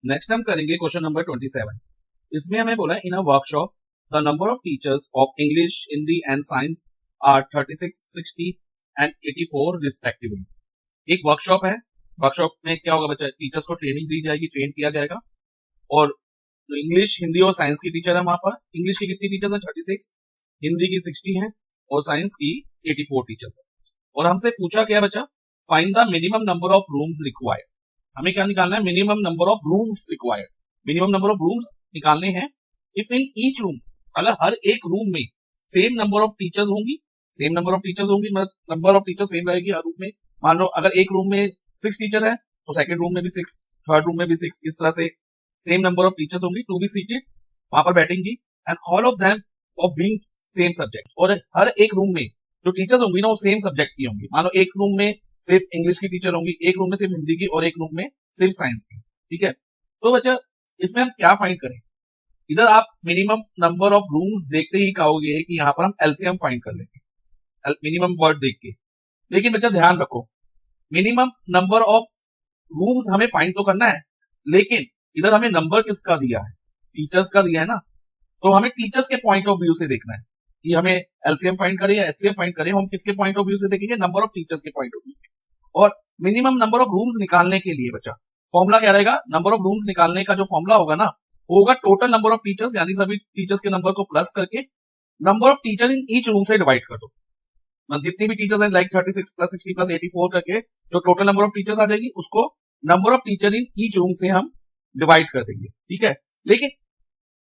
Next हम करेंगे question number 27। इसमें हमें बोला in a workshop the number of teachers of English, Hindi and science are 36, 60 and 84 respectively. एक वर्कशॉप है, वर्कशॉप में क्या होगा बच्चा, टीचर्स को ट्रेनिंग दी जाएगी, ट्रेन किया जाएगा। और इंग्लिश, हिंदी और साइंस की टीचर है वहां पर। इंग्लिश की कितनी टीचर्स है? 36, हिंदी की 60 है और साइंस की 84 टीचर्स है। और हमसे पूछा क्या बच्चा, find the minimum number of rooms required. हमें क्या निकालना है? Minimum number of rooms required. Minimum number of rooms निकालने हैं। इफ इन ईच रूम, अगर हर एक रूम में सेम नंबर ऑफ टीचर्स होंगी, सेम नंबर ऑफ टीचर्स होंगी, मतलब नंबर ऑफ टीचर सेम रहेगी हर रूम में। मान लो अगर एक रूम में 6 टीचर है तो सेकंड रूम में भी 6, थर्ड रूम में भी 6, इस तरह से सेम नंबर ऑफ टीचर्स होंगी टू बी सीटेड, वहां पर बैठेंगी। And all of them of being same subject. और हर एक रूम में जो टीचर्स होंगी ना वो सेम सब्जेक्ट की होंगी। मान लो एक रूम में सिर्फ इंग्लिश की टीचर होंगी, एक रूम में सिर्फ हिंदी की और एक रूम में सिर्फ साइंस की। ठीक है, तो बच्चा इसमें हम क्या फाइंड करें? इधर आप मिनिमम नंबर ऑफ रूम्स देखते ही कहोगे कि यहाँ पर हम एलसीएम फाइंड कर लेंगे, मिनिमम वर्ड देख के। लेकिन बच्चा ध्यान रखो, मिनिमम नंबर ऑफ रूम्स हमें फाइंड तो करना है, लेकिन इधर हमें नंबर किसका दिया है? टीचर्स का दिया है ना। तो हमें टीचर्स के पॉइंट ऑफ व्यू से देखना है कि हमें एलसीएम फाइंड करें या एचसीएफ फाइंड करें। हम किसके पॉइंट ऑफ व्यू से देखेंगे? नंबर ऑफ टीचर्स के पॉइंट ऑफ व्यू से। और मिनिमम नंबर ऑफ रूम्स निकालने के लिए बच्चा फॉर्मूला क्या रहेगा? नंबर ऑफ रूम्स निकालने का जो फॉर्मूला होगा ना, होगा टोटल नंबर ऑफ टीचर्स, यानी सभी टीचर्स के नंबर को प्लस करके number of teacher in each room से डिवाइड कर दो। मतलब जितनी भी टीचर्स हैं, लाइक 36 प्लस 60 प्लस 84 करके जो टोटल नंबर ऑफ टीचर्स आ जाएगी, उसको number of teacher in each room से हम डिवाइड कर देंगे। ठीक है, लेकिन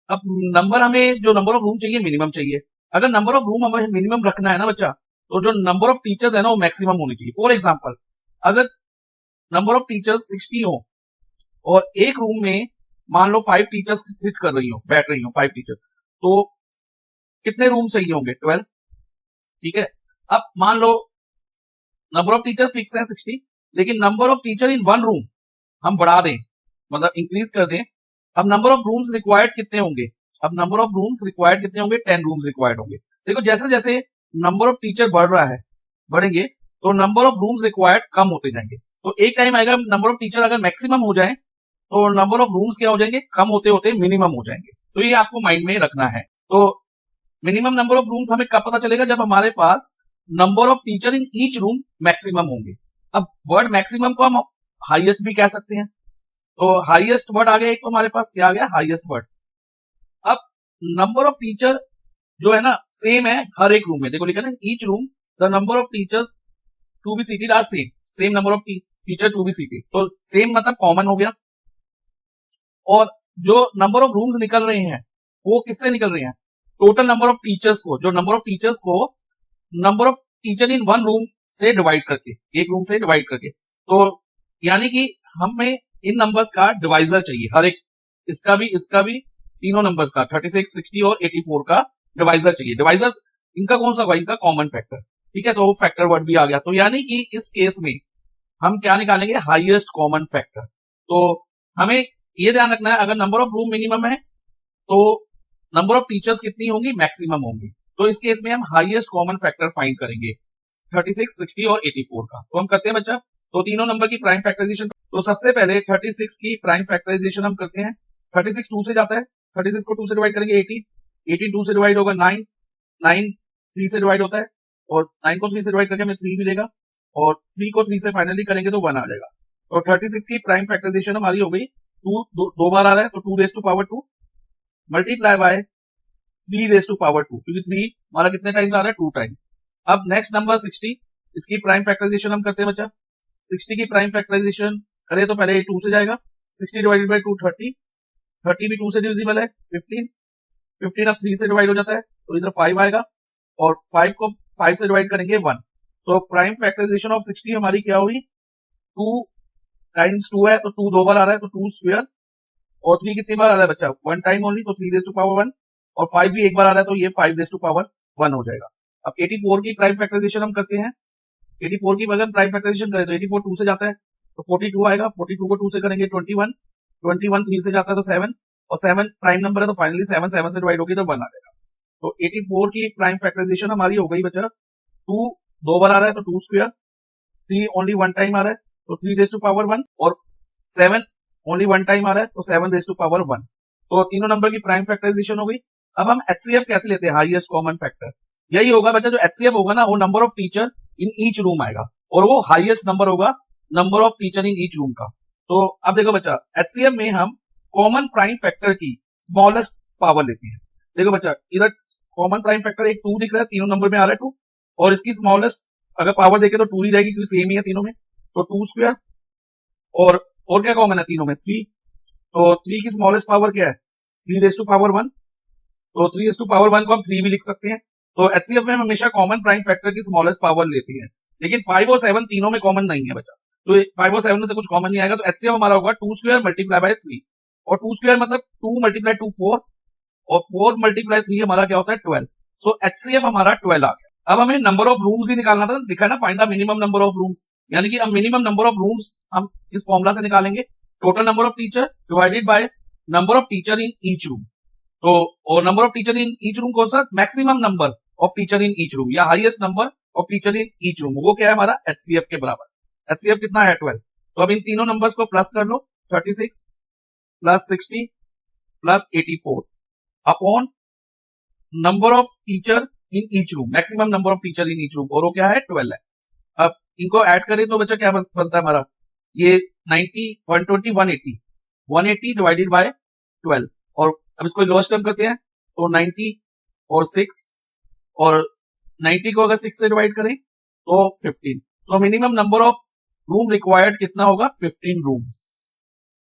अब नंबर, हमें जो नंबर ऑफ रूम चाहिए मिनिमम चाहिए। अगर नंबर ऑफ रूम हमें मिनिमम रखना है ना बच्चा, तो जो नंबर ऑफ टीचर्स है ना वो मैक्सिमम होनी चाहिए। फॉर एग्जांपल, अगर नंबर ऑफ टीचर्स 60 हो और एक रूम में मान लो 5 टीचर्स सिट कर रही हो, बैठ रही हो 5 टीचर, तो कितने रूम चाहिए होंगे? 12। ठीक है, अब मान लो नंबर ऑफ टीचर फिक्स है 60, लेकिन number of teacher in one room हम बढ़ा दें, मतलब इंक्रीज कर दें। अब नंबर ऑफ रूम्स रिक्वायर्ड कितने होंगे? अब नंबर ऑफ रूम्स रिक्वायर्ड कितने होंगे? 10 रूम्स रिक्वायर्ड होंगे। देखो जैसे जैसे नंबर ऑफ टीचर बढ़ रहा है, बढ़ेंगे, तो नंबर ऑफ रूम्स रिक्वायर्ड कम होते जाएंगे। तो एक टाइम आएगा नंबर ऑफ टीचर अगर मैक्सिमम हो जाए तो नंबर ऑफ रूम्स क्या हो जाएंगे? कम होते होते मिनिमम हो जाएंगे। तो ये आपको माइंड में रखना है। तो मिनिमम नंबर ऑफ रूम्स हमें कब पता चलेगा? जब हमारे पास number of teacher in each room maximum होंगे। अब वर्ड मैक्सिमम को हम हाईएस्ट भी कह सकते हैं। तो हाईएस्ट वर्ड आ गया, एक तो हमारे पास क्या आ गया? Highest word. अब नंबर ऑफ टीचर जो है ना सेम है हर एक रूम में। देखो लिखा है each room the number of teachers to be seated are same, same number of teacher to be seated. तो सेम मतलब कॉमन हो गया। और जो नंबर ऑफ रूम्स निकल रहे हैं वो किससे निकल रहे हैं? टोटल नंबर ऑफ टीचर्स को, जो नंबर ऑफ टीचर्स को number of teacher in one room से डिवाइड करके, एक रूम से डिवाइड करके। तो यानी कि हमें इन नंबर्स का डिवाइजर चाहिए, हर एक, इसका भी तीनों नंबर्स का 36, 60 और 84 का डिवाइजर चाहिए। डिवाइजर इनका कौन सा होगा? इनका कॉमन फैक्टर। ठीक है, तो फैक्टर वर्ड भी आ गया। तो यानी कि इस केस में हम क्या निकालेंगे? Highest common factor. तो हमें ये ध्यान रखना है, अगर नंबर ऑफ रूम मिनिमम है तो नंबर ऑफ टीचर्स कितनी होंगी? मैक्सिमम होंगी। तो इस केस में हम हाईएस्ट कॉमन फैक्टर फाइंड करेंगे 36, 60 और 84 का। तो हम करते हैं बच्चा, तो तीनों नंबर की प्राइम फैक्टराइजेशन। तो सबसे पहले 36 की प्राइम फैक्टराइजेशन हम करते हैं। 36 2 से जाता है, 36 को 2 से डिवाइड करेंगे 18, 18 2 से डिवाइड होगा 9, 9 3 से डिवाइड होता है, और 9 को 3 से डिवाइड करके हमें 3 मिलेगा, और 3 को 3 से फाइनली करेंगे तो 1 आ जाएगा। तो 36 की प्राइम फैक्टराइजेशन हमारी हो गई 2, दो बार आ रहा है तो 2 raise to power 2 multiply by 3 raise to power 2, क्योंकि 3 हमारा कितने टाइम्स आ रहा है? 2 टाइम्स। अब नेक्स्ट नंबर 60, इसकी प्राइम फैक्टराइजेशन हम करते हैं बच्चा। 60 की प्राइम फैक्टराइजेशन करें तो पहले 2 से जाएगा, 60 डिवाइडेड बाय 2 30, 30 भी 2 से डिविजिबल है, 15, 15 अब 3 से डिवाइड हो जाता है तो इधर 5 आएगा, और 5 को 5 से डिवाइड करेंगे 1। सो प्राइम फैक्टराइजेशन ऑफ 60 हमारी क्या हुई? 2 टाइम्स 2 है तो 2 दो बार आ रहा है तो 2 स्क्वायर, और 3 कितनी बार आ रहा है बच्चा? 1 टाइम ओनली, तो 3 रेज़ टू पावर 1, और 5 भी एक बार आ रहा है तो ये 5 रेज़ टू पावर 1 हो जाएगा। अब 84 की प्राइम फैक्टराइजेशन हम करते हैं। 84 की अगर प्राइम फैक्टराइजेशन करें तो 84 2 से जाता है तो 42 आएगा, 42 को 2 से करेंगे 21, 21 3 से जाता है तो 7, और 7 प्राइम नंबर है तो फाइनली 7 7 से डिवाइड होगी तो 1 आ जाएगा। तो 84 की प्राइम फैक्टराइजेशन हमारी हो गई बच्चा, 2 दो बार आ रहा है तो 2 स्क्वायर, 3 ओनली 1 टाइम आ रहा है तो 3 रेज़ टू पावर 1, और 7 ओनली वन टाइम आ रहा है, तो 7 रेज टू पावर 1। तो तीनों नंबर की प्राइम फैक्टराइजेशन हो गई। अब हम HCF कैसे लेते हैं, हाईएस्ट कॉमन फैक्टर। यही होगा बच्चा, जो HCF होगा ना, वो number of teacher in each room आएगा, और वो हाईएस्ट नंबर होगा number of teacher in each room का। तो अब देखो बच्चा, HCF में हम कॉमन प्राइम फैक्टर की स्मॉलेस्ट पावर लेते हैं। देखो बच्चा, इधर कॉमन प्राइम फैक्टर एक 2 दिख रहा है, तीनों नंबर में आ रहा है 2, और इसकी स्मॉलेस्ट अगर पावर देखे तो 2 ही रहेगी, क्योंकि सेम ही है तीनों में। तो 2 स्क्वायर, और क्या कॉमन है तीनों में, 3। तो 3 की स्मॉलेस्ट पावर क्या है, 3 रेज टू पावर 1। तो 3 रेज टू पावर 1 को हम 3 भी लिख सकते हैं। तो HCF में हम हमेशा कॉमन प्राइम फैक्टर की स्मॉलेस्ट पावर लेते हैं, लेकिन 5 और 7 तीनों में कॉमन नहीं है बच्चा। तो 5 और 7 में से कुछ कॉमन नहीं आएगा, तो HCF हमारा होगा 2 स्क्वायर मल्टीप्लाई बाय 3, और 2 स्क्वायर मतलब 2 मल्टीप्लाई 2 4, और 4 मल्टीप्लाई 3 हमारा क्या होता है 12। सो HCF हमारा 12 आ गया। अब हमें नंबर ऑफ रूम्स ही निकालना था, दिखा ना, find the minimum number of rooms, यानी कि अब मिनिमम नंबर ऑफ रूम्स हम इस फॉर्मूला से निकालेंगे, total number of teacher divided by number of teacher in each room. तो और number of teacher in each room कौन सा, maximum number of teacher in each room, या highest number of teacher in each room, वो क्या है हमारा HCF के बराबर। HCF कितना है 12। तो अब इन तीनों नंबर्स को प्लस कर लो, 36 plus 60 plus 84 upon number of teacher in each room, maximum number of teacher in each room, और वो क्या है 12 है। अब इनको ऐड करें तो बच्चा क्या बनता है हमारा, ये 90 120 180 180 डिवाइडेड बाय 12, और अब इसको लोएस्ट टर्म करते हैं, तो 90 और 6, और 90 को अगर 6 से डिवाइड करें तो 15। तो minimum number of room required कितना होगा, 15 रूम्स।